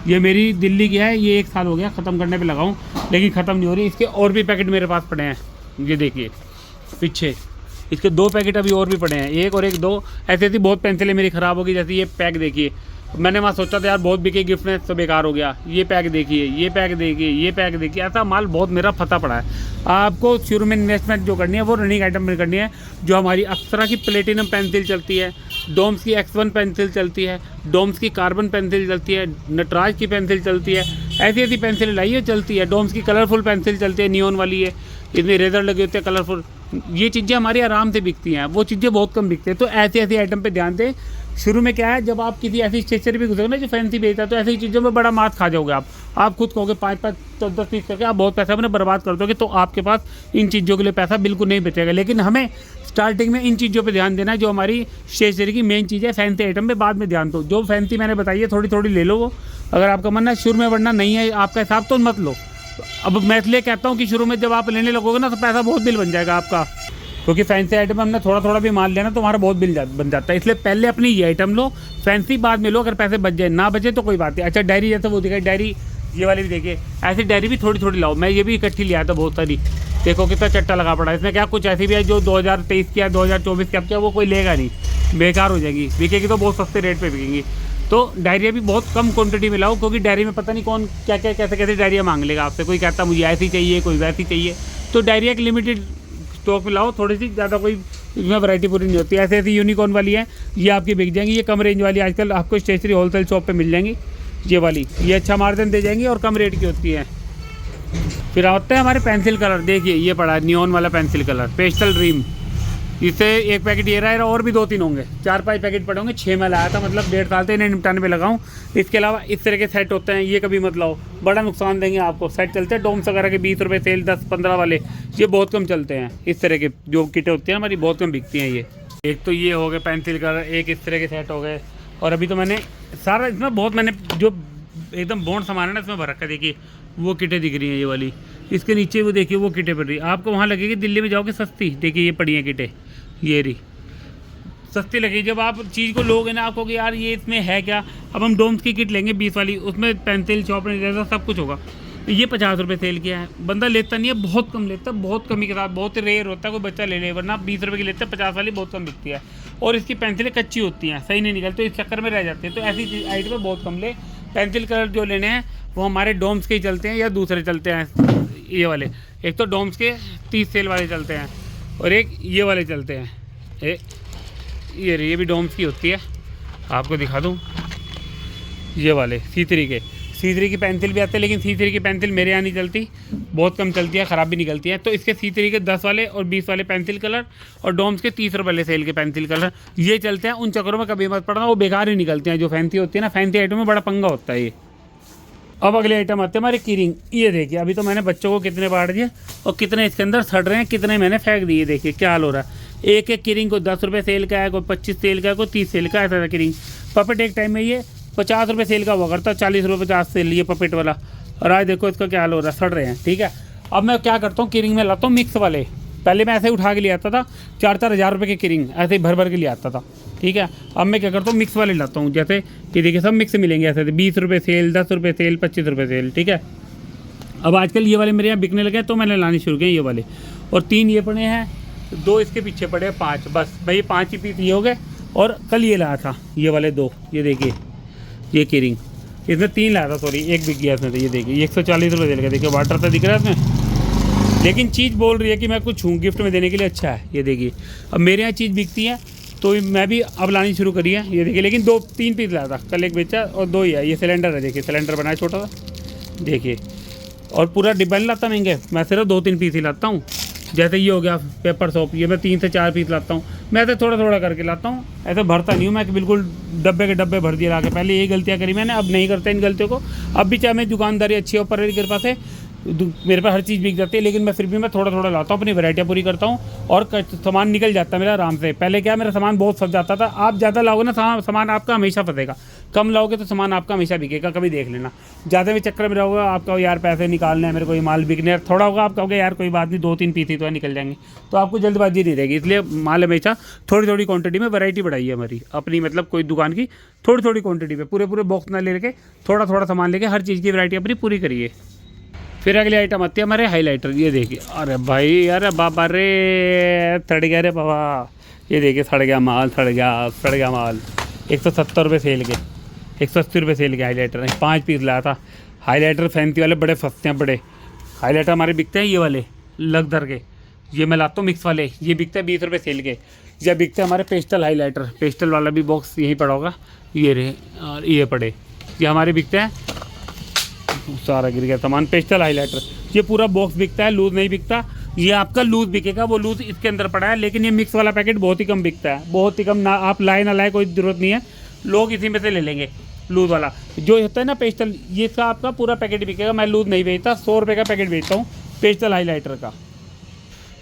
ये मेरी दिल्ली की है, ये 1 साल हो गया ख़त्म करने पे लगाऊं, लेकिन ख़त्म नहीं हो रही। इसके और भी पैकेट मेरे पास पड़े हैं, ये देखिए पीछे इसके 2 पैकेट अभी और भी पड़े हैं, 1 और 1 2। ऐसी बहुत पेंसिलें मेरी ख़राब होगी, जैसे ये पैक देखिए, मैंने वहाँ सोचा था यार बहुत बिके गिफ्ट में, तो बेकार हो गया। ये पैक देखिए, ये पैक देखिए, ये पैक देखिए, ऐसा माल बहुत मेरा फंसा पड़ा है। आपको शुरू में इन्वेस्टमेंट जो करनी है वो रनिंग आइटम में करनी है। जो हमारी अप्सरा की प्लेटिनम पेंसिल चलती है, डोम्स की X1 पेंसिल चलती है, डोम्स की कार्बन पेंसिल चलती है, नटराज की पेंसिल चलती है, ऐसी पेंसिल लाइए चलती है। डोम्स की कलरफुल पेंसिल चलती है, नियॉन वाली है, इसमें रेजर लगे होते हैं कलरफुल। ये चीज़ें हमारी आराम से बिकती हैं, वो चीज़ें बहुत कम बिकती हैं। तो ऐसी आइटम पे ध्यान दें। शुरू में क्या है, जब आप किसी ऐसी स्टेशनरी पे घुसोगे ना जो फैंसी बेचता है, तो ऐसी चीज़ों में बड़ा मात खा जाओगे आप खुद कहोगे 5-5 10-10 पीस करके आप बहुत पैसा अपने बर्बाद कर दोगे, तो आपके पास इन चीज़ों के लिए पैसा बिल्कुल नहीं बचेगा। लेकिन हमें स्टार्टिंग में इन चीज़ों पे ध्यान देना है, जो हमारी स्टेशनरी की मेन चीज़ है। फैंसी आइटम पे बाद में ध्यान दो, जो फैंसी मैंने बताई है थोड़ी ले लो वो, अगर आपका मन है शुरू में, वरना नहीं है आपका हिसाब तो मत लो। अब मैं इसलिए कहता हूँ कि शुरू में जब आप लेने लगोगे ना तो पैसा बहुत बिल बन जाएगा आपका, क्योंकि फैंसी आइटम में हमने थोड़ा भी माल लिया ना तो हमारा बहुत बिल बन जाता है। इसलिए पहले अपनी ये आइटम लो, फैंसी बाद में लो, अगर पैसे बच जाए, ना बचे तो कोई बात नहीं। अच्छा डायरी जैसे वो दिखाई, डायरी ये वाली भी देखिए, ऐसी डायरी भी थोड़ी लाओ। मैं ये भी इकट्ठी लिया था बहुत सारी, देखो कितना चट्टा लगा पड़ा है इसमें। क्या कुछ ऐसी भी है जो 2023 की या 2024 की, अब क्या वो कोई लेगा नहीं, बेकार हो जाएगी, बिकेगी तो बहुत सस्ते रेट पर बिकेंगी। तो डायरिया भी बहुत कम क्वांटिटी में लाओ, क्योंकि डायरी में पता नहीं कौन क्या कैसे डायरिया मांग लेगा आपसे। कोई कहता मुझे ऐसी चाहिए, कोई वैसी चाहिए, तो डायरिया एक लिमिटेड स्टॉक में लाओ, थोड़ी सी, ज़्यादा कोई इसमें वैरायटी पूरी नहीं होती। ऐसी यूनिकॉर्न वाली है, ये आपकी बिक जाएंगी। ये कम रेंज वाली आजकल आपको स्टेशनरी होलसेल शॉप पे मिल जाएंगी, ये वाली, ये अच्छा मार्जिन दे जाएंगी और कम रेट की होती है। फिर आते हैं हमारे पेंसिल कलर, देखिए ये पड़ा है नियॉन वाला पेंसिल कलर, पेस्टल ड्रीम। इससे एक पैकेट ये रहा, और भी 2-3 होंगे, 4-5 पैकेट पड़े होंगे। 6 में लाया था, मतलब 1.5 साल से इन्हें निपटाने पे लगाऊं। इसके अलावा इस तरह के सेट होते हैं, ये कभी मत लाओ, बड़ा नुकसान देंगे आपको। सेट चलते हैं डोम्स वगैरह के 20 रुपये सेल, 10-15 वाले, ये बहुत कम चलते हैं। इस तरह के जो किटें होती हैं हमारी बहुत कम बिकती हैं। ये एक तो ये हो गए पेंसिल कलर, एक इस तरह के सेट हो गए, और अभी तो मैंने सारा इसमें बहुत, मैंने जो एकदम बॉन्ड सामान है ना इसमें भर रखा है। देखिए वो किटें दिख रही हैं, ये वाली, इसके नीचे वो देखिए वो किटें पड़ रही है। आपको वहाँ लगेगी दिल्ली में जाओगे सस्ती, देखिए ये पड़ी हैं किटें, ये रही सस्ती लगी। जब आप चीज़ को लोगे ना, आपको कि यार ये इसमें है क्या। अब हम डोम्स की किट लेंगे 20 वाली, उसमें पेंसिल शॉर्पनर जैसा सब कुछ होगा। ये 50 रुपये सेल किया है, बंदा लेता नहीं है, बहुत कम लेता है, बहुत कमी के साथ, बहुत रेयर होता है कोई बच्चा ले ले, वरना 20 रुपये की लेते हैं, 50 वाली बहुत कम बिकती है। और इसकी पेंसिलें कच्ची होती हैं, सही नहीं निकलती, इस चक्कर में रह जाते हैं। तो ऐसी आइटम बहुत कम ले। पेंसिल कलर जो लेने हैं वो हमारे डोम्स के ही चलते हैं या दूसरे चलते हैं, ये वाले। एक तो डोम्स के 30 सेल वाले चलते हैं, और एक ये वाले चलते हैं। ये भी डोम्स की होती है, आपको दिखा दूँ, ये वाले C3 की पेंसिल भी आते हैं, लेकिन C3 की पेंसिल मेरे यहाँ नहीं चलती, बहुत कम चलती है, ख़राब भी निकलती है। तो इसके C3 के 10 वाले और 20 वाले पेंसिल कलर, और डोम्स के 30 रुपये वाले सेल के पेंसिल कलर, ये चलते हैं। उन चक्करों में कभी मत पड़ना, वो बेकार ही निकलते हैं। जो फैंसी होती है ना, फैंसी आइटम में बड़ा पंगा होता है ये। अब अगले आइटम आते हैं हमारे की रिंग। ये देखिए अभी तो मैंने बच्चों को कितने बांट दिए और कितने इसके अंदर सड़ रहे हैं, कितने मैंने फेंक दिए। देखिए क्या हाल हो रहा है। एक एक किरिंग को 10 रुपये सेल का है, कोई 25 सेल का है, कोई 30 सेल का है, ऐसा था किरिंग। पपेट एक टाइम में ये 50 रुपये सेल का हुआ करता, 40 रुपये 50 सेल ये पपेट वाला। और आज देखो इसका क्या हाल हो रहा है, सड़ रहे हैं। ठीक है, अब मैं क्या करता हूँ, किरिंग में लाता हूँ मिक्स वाले। पहले मैं ऐसे ही उठा के ले आता था, 4-4 हज़ार रुपये के किरिंग ऐसे ही भर भर के ले आता था। ठीक है, अब मैं क्या करता हूँ, मिक्स वाले लाता हूँ। जैसे कि देखिए सब मिक्स मिलेंगे ऐसे, 20 रुपये सेल, 10 रुपये सेल, 25 रुपये सेल। ठीक है, अब आजकल ये वाले मेरे यहाँ बिकने लगे तो मैंने लाने शुरू किए ये वाले। और 3 ये पड़े हैं, 2 इसके पीछे पड़े हैं, 5 बस भाई, 5 ही पीस ये हो गए। और कल ये लाया था ये वाले 2, ये देखिए ये किरिंग, इसमें 3 लाया था, सॉरी 1 बिक गया इसमें। तो ये देखिए 140 रुपये दे लगे, देखिए वाटर तो दिख रहा है इसमें, लेकिन चीज़ बोल रही है कि मैं कुछ हूँ, गिफ्ट में देने के लिए अच्छा है। ये देखिए अब मेरे यहाँ चीज़ बिकती है तो मैं भी अब लानी शुरू करी है। ये देखिए, लेकिन 2-3 पीस लाया था, कल 1 बेचा और 2 ही है। ये सिलेंडर है, देखिए सिलेंडर बनाया छोटा सा, देखिए। और पूरा डिब्बा नहीं लाता महंगे, मैं सिर्फ 2-3 पीस ही लाता हूँ। जैसे ये हो गया पेपर सोप, ये मैं 3 से 4 पीस लाता हूँ। मैं ऐसे थोड़ा थोड़ा करके लाता हूँ, ऐसे भरता नहीं हूँ मैं कि बिल्कुल डब्बे के डब्बे भर दिए ला के। पहले यही गलतियाँ करी मैंने, अब नहीं करते इन गलतियों को। अब भी चाहे मेरी दुकानदारी अच्छी हो, पर मेरे पास है, मेरे पास हर चीज़ बिक जाती है, लेकिन मैं फिर भी मैं थोड़ा थोड़ा लाता हूँ, अपनी वैरायटियाँ पूरी करता हूँ और सामान निकल जाता है मेरा आराम से। पहले क्या मेरा सामान बहुत फंस जाता था, आप ज़्यादा लाओगे ना सामान आपका हमेशा फंसेगा, कम लाओगे तो सामान आपका हमेशा बिकेगा, कभी देख लेना। ज़्यादा भी चक्कर में रहोगे, आपका यार पैसे निकालने हैं, मेरे को ये माल बिकने है, थोड़ा होगा आप कहोगे यार कोई बात नहीं, 2-3 पीस ही तो निकल जाएंगे, तो आपको जल्दबाजी नहीं रहेगी। इसलिए माल हमेशा थोड़ी थोड़ी क्वांटिटी में वैरायटी बढ़ाई है हमारी अपनी, मतलब कोई दुकान की थोड़ी थोड़ी क्वांटिटी में, पूरे पूरे बॉक्स ना ले के थोड़ा थोड़ा सामान लेके हर चीज़ की वैरायटी अपनी पूरी करिए। फिर अगली आइटम आती है हमारे हाइलाइटर। ये देखिए, अरे भाई, अरे बाबा रे, सड़ गया रे बाबा, ये देखिए सड़ गया माल, सड़ गया माल। 170 रुपये सेल के, 180 रुपये सेल के हाइलाइटर है। 5 पीस लाया था हाइलाइटर, फैंसी वाले बड़े सस्ते हैं, बड़े हाइलाइटर हमारे बिकते हैं ये वाले लगदर के। ये मैं लाता हूँ मिक्स वाले, ये बिकते हैं 20 रुपये सेल के। ये बिकते हैं हमारे पेस्टल हाइलाइटर, पेस्टल वाला भी बॉक्स यहीं पड़ा होगा, ये रहे और ये पड़े, ये हमारे बिकते हैं। सारा गिर गया सामान, पेस्टल हाइलाइटर, ये पूरा बॉक्स बिकता है, लूज़ नहीं बिकता। ये आपका लूज़ बिकेगा, वो लूज़ इसके अंदर पड़ा है, लेकिन ये मिक्स वाला पैकेट बहुत ही कम बिकता है, बहुत ही कम। ना आप लाए ना लाए कोई ज़रूरत नहीं है, लोग इसी में से ले लेंगे। लूज़ वाला जो होता है ना पेस्टल, ये इसका आपका पूरा पैकेट बिकेगा। मैं लूज़ नहीं बेचता, 100 रुपये का पैकेट बेचता हूँ पेस्टल हाइलाइटर का।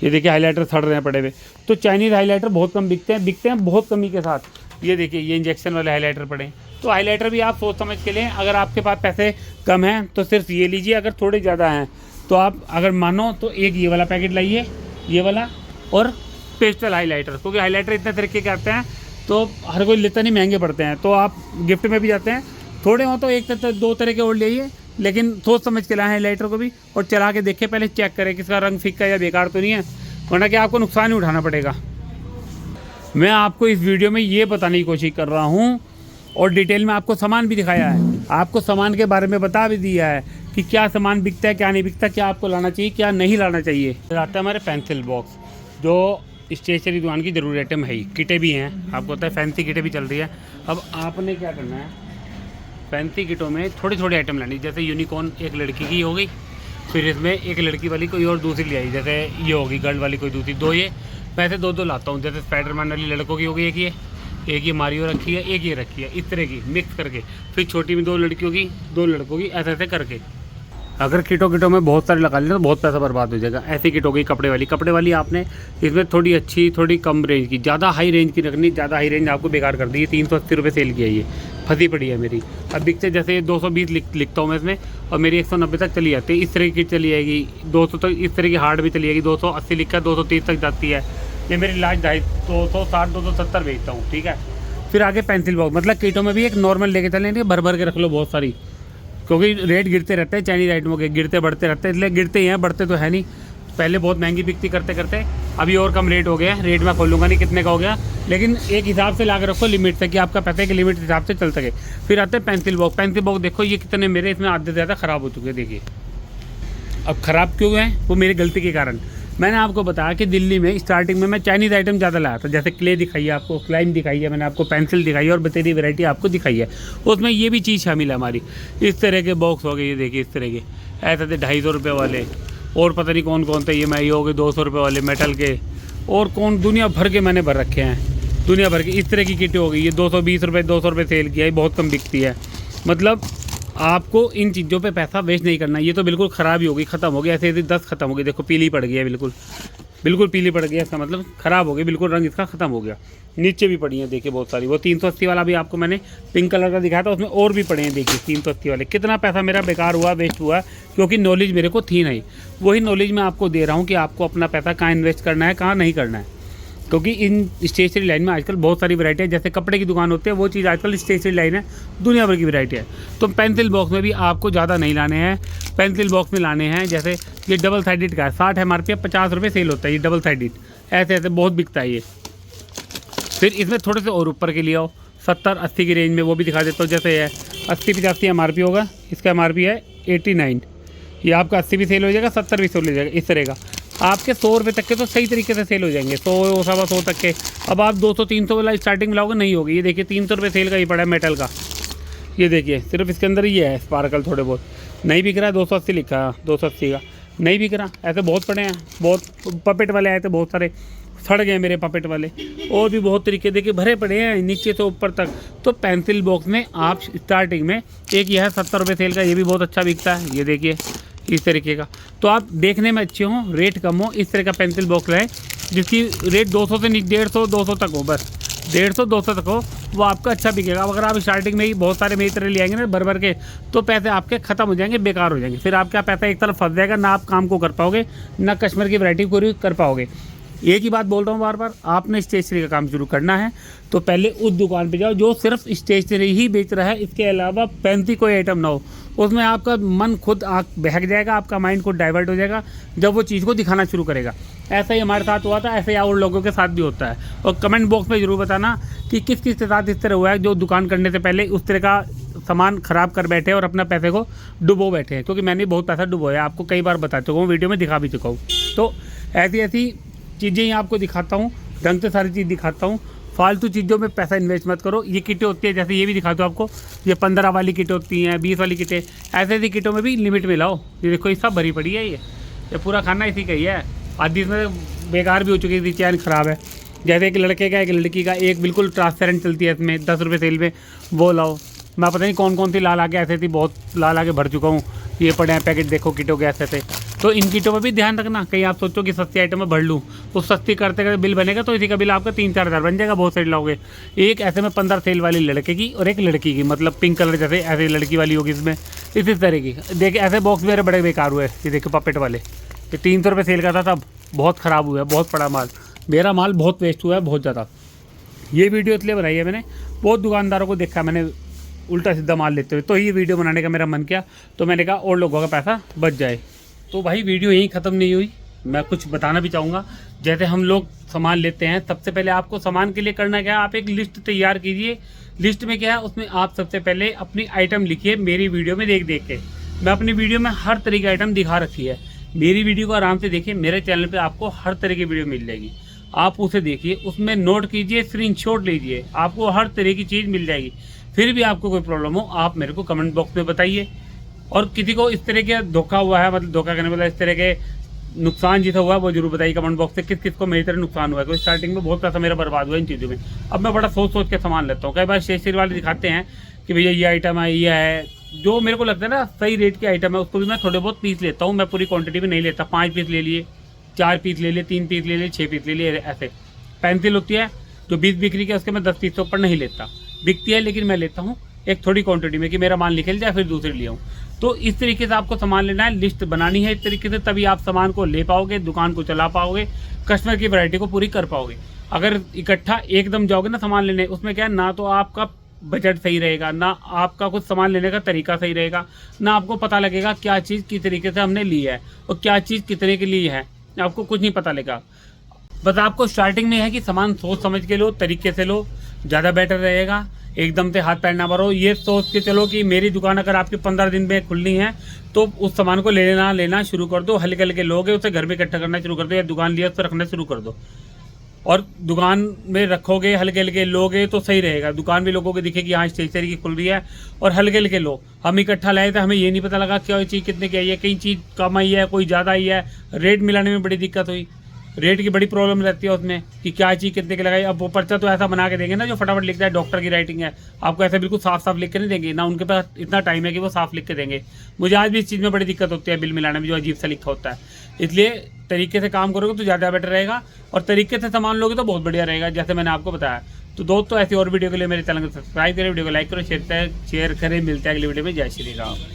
ये देखिए हाइलाइटर सड़ रहे हैं पड़े हुए। तो चाइनीज़ हाइलाइटर बहुत कम बिकते हैं बहुत कमी के साथ। ये देखिए ये इंजेक्शन वाले हाइलाइटर पड़े हैं। तो हाइलाइटर भी आप सोच समझ के लें, अगर आपके पास पैसे कम हैं तो सिर्फ ये लीजिए, अगर थोड़े ज़्यादा हैं तो आप अगर मानो तो एक ये वाला पैकेट लाइए, ये वाला, और पेस्टल हाइलाइटर, क्योंकि हाइलाइटर इतने तरीके के आते हैं तो हर कोई लेता नहीं, महंगे पड़ते हैं, तो आप गिफ्ट में भी जाते हैं। थोड़े हो तो 1-2 तरह के और ले, लेकिन सोच समझ के लाएँ हाइलाइटर को भी, और चला के देखें, पहले चेक करें किसका रंग फीका या बेकार तो नहीं है, वरना कि आपको नुकसान ही उठाना पड़ेगा। मैं आपको इस वीडियो में ये बताने की कोशिश कर रहा हूँ और डिटेल में आपको सामान भी दिखाया है, आपको सामान के बारे में बता भी दिया है कि क्या सामान बिकता है, क्या नहीं बिकता, क्या आपको लाना चाहिए, क्या नहीं लाना चाहिए। फिर आता है हमारे पेंसिल बॉक्स, जो स्टेशनरी दुकान की ज़रूरी आइटम है ही। किटें भी हैं, आपको पता है फैंसी किटें भी चल रही है। अब आपने क्या करना है, फैंसी किटों में थोड़ी थोड़ी आइटम लानी, जैसे यूनिकॉर्न एक लड़की की हो गई, फिर इसमें एक लड़की वाली कोई और दूसरी ले आई, जैसे ये होगी गर्ल वाली कोई दूसरी, 2 ये वैसे 2 लाता हूँ। जैसे स्पाइडरमैन वाली लड़कों की हो गई एक ये मारियो रखी है, एक ये रखी है, इस तरह की मिक्स करके। फिर छोटी में 2 लड़कियों की 2 लड़कों की, ऐसे ऐसे करके। अगर किटों में बहुत सारे लगा लेना तो बहुत पैसा बर्बाद हो जाएगा। ऐसी किट हो गई कपड़े वाली आपने इसमें थोड़ी अच्छी थोड़ी कम रेंज की, ज़्यादा हाई रेंज की रखनी, ज़्यादा हाई रेंज आपको बेकार कर दी है। 380 रुपये सेल किया, ये फंसी पड़ी है मेरी। अब बिकते जैसे 220 लिखता हूँ मैं इसमें, और मेरी 190 तक चली जाती है। इस तरह की किट चली जाएगी 200 तक, इस तरह की हार्ड भी चली जाएगी 280 लिखा 230 तक जाती है। ये मेरी लास्ट 260 270 बेचता हूँ, ठीक है। फिर आगे पेंसिल बॉक्स, मतलब किटों में भी एक नॉर्मल लेके चलेंगे, भर भर के रख लो बहुत सारी, क्योंकि रेट गिरते रहते हैं चाइनीज़ आइटमों के, गिरते बढ़ते रहते हैं, इसलिए गिरते ही हैं, बढ़ते तो है नहीं। पहले बहुत महंगी बिकती करते करते अभी और कम रेट हो गया। रेट मैं खोलूँगा नहीं कितने का हो गया, लेकिन एक हिसाब से ला के रखो लिमिट से, कि आपका पैसे की लिमिट हिसाब से चल सके। फिर आते हैं पेंसिल बॉक्स। पेंसिल बॉक्स देखो ये कितने मेरे इसमें आधे से ज़्यादा ख़राब हो चुके हैं। देखिए अब ख़राब क्यों हैं, वो मेरी गलती के कारण। मैंने आपको बताया कि दिल्ली में स्टार्टिंग में मैं चाइनीज़ आइटम ज़्यादा लाया था, जैसे क्ले दिखाई है आपको, क्लाइम दिखाई है मैंने आपको, पेंसिल दिखाई है, और बतेरी वैरायटी आपको दिखाई है। उसमें ये भी चीज़ शामिल है हमारी। इस तरह के बॉक्स हो गए, ये देखिए इस तरह के, ऐसे थे 250 रुपये वाले, और पता नहीं कौन कौन थे, ये मैं ये हो गए 200 रुपये वाले मेटल के, और कौन दुनिया भर के मैंने भर रखे हैं, दुनिया भर के। इस तरह की किटें हो गई, ये 220 रुपये 200 रुपये सेल किया है, बहुत कम बिकती है। मतलब आपको इन चीज़ों पे पैसा वेस्ट नहीं करना। ये तो बिल्कुल ख़राब ही होगी, ख़त्म हो गई, ऐसे ऐसे 10 ख़त्म हो गई। देखो पीली पड़ गई है, बिल्कुल बिल्कुल पीली पड़ गई है, इसका मतलब ख़राब हो गई, बिल्कुल रंग इसका ख़त्म हो गया। नीचे भी पड़ी हैं देखिए बहुत सारी। वो 380 वाला भी आपको मैंने पिंक कलर का दिखाया था, उसमें और भी पड़े हैं देखिए 380 वाले। कितना पैसा मेरा बेकार हुआ, वेस्ट हुआ, क्योंकि नॉलेज मेरे को थी नहीं। वही नॉलेज मैं आपको दे रहा हूँ कि आपको अपना पैसा कहाँ इन्वेस्ट करना है, कहाँ नहीं करना है। क्योंकि इन स्टेशनरी लाइन में आजकल बहुत सारी वैरायटी है। जैसे कपड़े की दुकान होती है, वो चीज़ आजकल स्टेशनरी लाइन है, दुनिया भर की वैरायटी है। तो पेंसिल बॉक्स में भी आपको ज़्यादा नहीं लाने हैं, पेंसिल बॉक्स में लाने हैं। जैसे ये डबल साइडेड का है, 60 MRP, 50 रुपये सेल होता है ये डबल साइडेड। ऐसे ऐसे बहुत बिकता है ये। फिर इसमें थोड़े से और ऊपर के लिए आओ, 70-80 की रेंज में, वो भी दिखा देता हूँ। जैसे है 80-85 MRP होगा, इसका MRP है 89। ये आपका 80 भी सेल हो जाएगा, 70 भी सेल हो जाएगा। इस तरह का आपके 100 रुपये तक के तो सही तरीके से सेल हो जाएंगे, 100 सवा 100 तक के। अब आप 200-300 वाला स्टार्टिंग में लाओगे, नहीं होगी। ये देखिए 300 रुपये सेल का ही पड़ा है मेटल का। ये देखिए सिर्फ इसके अंदर ही है स्पार्कल, थोड़े बहुत नहीं बिक रहा है। 280 लिखा है, 280 का नहीं बिक रहा। ऐसे बहुत पड़े हैं, बहुत पपेट वाले आए थे, बहुत सारे सड़ गए मेरे पपेट वाले। और भी बहुत तरीके देखिए भरे पड़े हैं नीचे से ऊपर तक। तो पेंसिल बॉक्स में आप स्टार्टिंग में एक यह है 70 रुपये सेल का, ये भी बहुत अच्छा बिकता है। ये देखिए इस तरीके का। तो आप देखने में अच्छे हों, रेट कम हो, इस तरह का पेंसिल बॉक्स लाएँ जिसकी रेट 200 से 150-200 तक हो, बस 150-200 तक हो, वो आपका अच्छा बिकेगा। अब अगर आप स्टार्टिंग में ही बहुत सारे मेरी तरह ले आएंगे ना भर के, तो पैसे आपके ख़त्म हो जाएंगे, बेकार हो जाएंगे। फिर आपका पैसा एक तरफ फंस जाएगा, ना आप काम को कर पाओगे, ना कस्टमर की वैरायटी पूरी कर पाओगे। एक ही बात बोल रहा हूँ बार बार, आपने स्टेशनरी का काम शुरू करना है तो पहले उस दुकान पे जाओ जो सिर्फ स्टेशनरी ही बेच रहा है, इसके अलावा फैंसी कोई आइटम ना हो। उसमें आपका मन खुद आँख बहक जाएगा, आपका माइंड खुद डाइवर्ट हो जाएगा जब वो चीज़ को दिखाना शुरू करेगा। ऐसा ही हमारे साथ हुआ था, ऐसे ही और लोगों के साथ भी होता है। और कमेंट बॉक्स में ज़रूर बताना कि किस किस के साथ इस तरह हुआ है, जो दुकान करने से पहले उस तरह का सामान ख़राब कर बैठे और अपना पैसे को डुबो बैठे हैं। क्योंकि मैंने बहुत पैसा डुबोया, आपको कई बार बता चुका हूँ, वीडियो में दिखा भी चुका हूँ। तो ऐसी ऐसी चीज़ें ही आपको दिखाता हूँ, ढंग से सारी चीज़ दिखाता हूँ। फालतू चीज़ों में पैसा इन्वेस्ट मत करो। ये किटें होती है, जैसे ये भी दिखाता हूँ आपको, ये 15 वाली किटें होती हैं, 20 वाली किटें। ऐसे ऐसी किटों में भी लिमिट में लाओ। ये देखो, ये सब भरी पड़ी है, ये पूरा खाना इसी का ही है। आधी इसमें बेकार भी हो चुकी थी, चैन ख़राब है। जैसे एक लड़के का, एक लड़की का, एक बिल्कुल ट्रांसपेरेंट चलती है इसमें 10 रुपये सेल में, वो लाओ। मैं पता नहीं कौन कौन सी लाल आके ऐसे थी, बहुत लाल आके भर चुका हूँ। ये पड़े हैं पैकेट, देखो किटों के ऐसे थे। तो इन किटों पर भी ध्यान रखना, कहीं आप सोचो कि सस्ती आइटम में भर लूँ, तो सस्ती करते करते बिल बनेगा तो इसी का बिल आपका 3-4 हज़ार बन जाएगा, बहुत सारे लाओगे। एक ऐसे में 15 सेल वाली लड़के की और एक लड़की की, मतलब पिंक कलर जैसे ऐसे लड़की वाली होगी इसमें, इसी तरह की। देखिए ऐसे बॉक्स मेरे बड़े बेकार हुए, ये देखो पपेट वाले। ये 300 रुपये सेल का था तब, बहुत ख़राब हुआ है, बहुत पड़ा माल, मेरा माल बहुत वेस्ट हुआ है, बहुत ज़्यादा। ये वीडियो इसलिए बनाई है मैंने, बहुत दुकानदारों को देखा मैंने उल्टा सीधा माल लेते हुए, तो ये वीडियो बनाने का मेरा मन किया। तो मैंने कहा और लोगों का पैसा बच जाए। तो भाई वीडियो यहीं ख़त्म नहीं हुई, मैं कुछ बताना भी चाहूँगा। जैसे हम लोग सामान लेते हैं, सबसे पहले आपको सामान के लिए करना क्या है, आप एक लिस्ट तैयार कीजिए। लिस्ट में क्या है, उसमें आप सबसे पहले अपनी आइटम लिखिए। मेरी वीडियो में देख के मैं अपनी वीडियो में हर तरह की आइटम दिखा रखी है। मेरी वीडियो को आराम से देखिए, मेरे चैनल पर आपको हर तरह की वीडियो मिल जाएगी, आप उसे देखिए, उसमें नोट कीजिए, स्क्रीनशॉट लीजिए, आपको हर तरह की चीज़ मिल जाएगी। फिर भी आपको कोई प्रॉब्लम हो, आप मेरे को कमेंट बॉक्स में बताइए। और किसी को इस तरह के धोखा हुआ है, मतलब धोखा करने वाला इस तरह के नुकसान जिसे हुआ है, वो जरूर बताइए कमेंट बॉक्स से। किस किस को मेरी तरह नुकसान हुआ है, क्योंकि स्टार्टिंग में बहुत पैसा मेरा बर्बाद हुआ इन चीज़ों में। अब मैं बड़ा सोच के सामान लेता हूँ। कई बार स्टेशनरी वाले दिखाते हैं कि भैया ये आइटम है, ये है, जो मेरे को लगता है ना सही रेट की आइटम है, उसको भी मैं थोड़े बहुत पीस लेता हूँ। मैं पूरी क्वान्टिटी में नहीं लेता, 5 पीस ले लिए, 4 पीस ले लिए, 3 पीस ले लिए, 6 पीस ले लिए। ऐसे पेंसिल होती है जो 20 बिक रही है, उसके मैं 10 पीस से ऊपर नहीं लेता। बिकती है लेकिन मैं लेता हूँ एक थोड़ी क्वांटिटी में, कि मेरा माल निकल जाए, फिर दूसरे ले आऊँ। तो इस तरीके से आपको सामान लेना है, लिस्ट बनानी है इस तरीके से, तभी आप सामान को ले पाओगे, दुकान को चला पाओगे, कस्टमर की वैरायटी को पूरी कर पाओगे। अगर इकट्ठा एकदम जाओगे ना सामान लेने, उसमें क्या है, ना तो आपका बजट सही रहेगा, ना आपका कुछ सामान लेने का तरीका सही रहेगा, ना आपको पता लगेगा क्या चीज़ किस तरीके से हमने ली है और क्या चीज़ कितने के लिए है, आपको कुछ नहीं पता लगेगा। बस आपको स्टार्टिंग में है कि सामान सोच समझ के लो, तरीके से लो, ज़्यादा बेटर रहेगा। एकदम से हाथ पैर ना भरो। ये सोच के चलो कि मेरी दुकान अगर आपकी 15 दिन में खुलनी है तो उस सामान को लेना शुरू कर दो। हल्के हल्के लोगे, उसे घर में इकट्ठा करना शुरू कर दो, या दुकान लिया उस पर रखना शुरू कर दो। और दुकान में रखोगे, हल्के हल्के लोगे तो सही रहेगा। दुकान भी लोगों को दिखे कि हाँ स्टेशनरी की खुल रही है, और हल्के हल्के लो। हम इकट्ठा लाए थे, हमें ये नहीं पता लगा क्या चीज़ कितने की आई है, कई चीज़ कम आई है, कोई ज़्यादा आई है, रेट मिलाने में बड़ी दिक्कत हुई। रेट की बड़ी प्रॉब्लम रहती है उसमें कि क्या चीज़ कितने की लगाई। अब वो पर्चा तो ऐसा बना के देंगे ना जो फटाफट लिखता है, डॉक्टर की राइटिंग है, आपको ऐसे बिल्कुल साफ साफ लिख के नहीं देंगे ना, उनके पास इतना टाइम है कि वो साफ लिख के देंगे। मुझे आज भी इस चीज़ में बड़ी दिक्कत होती है बिल मिलाने में, जो अजीब सा लिखा होता है। इसलिए तरीके से काम करोगे तो ज़्यादा बेटर रहेगा, और तरीके से सामान लोगे तो बहुत बढ़िया रहेगा, जैसे मैंने आपको बताया। तो दोस्तों ऐसी और वीडियो के लिए मेरे चैनल को सब्सक्राइब करें, वीडियो को लाइक करो, शेयर करें। मिलते हैं अगली वीडियो में। जय श्री राम।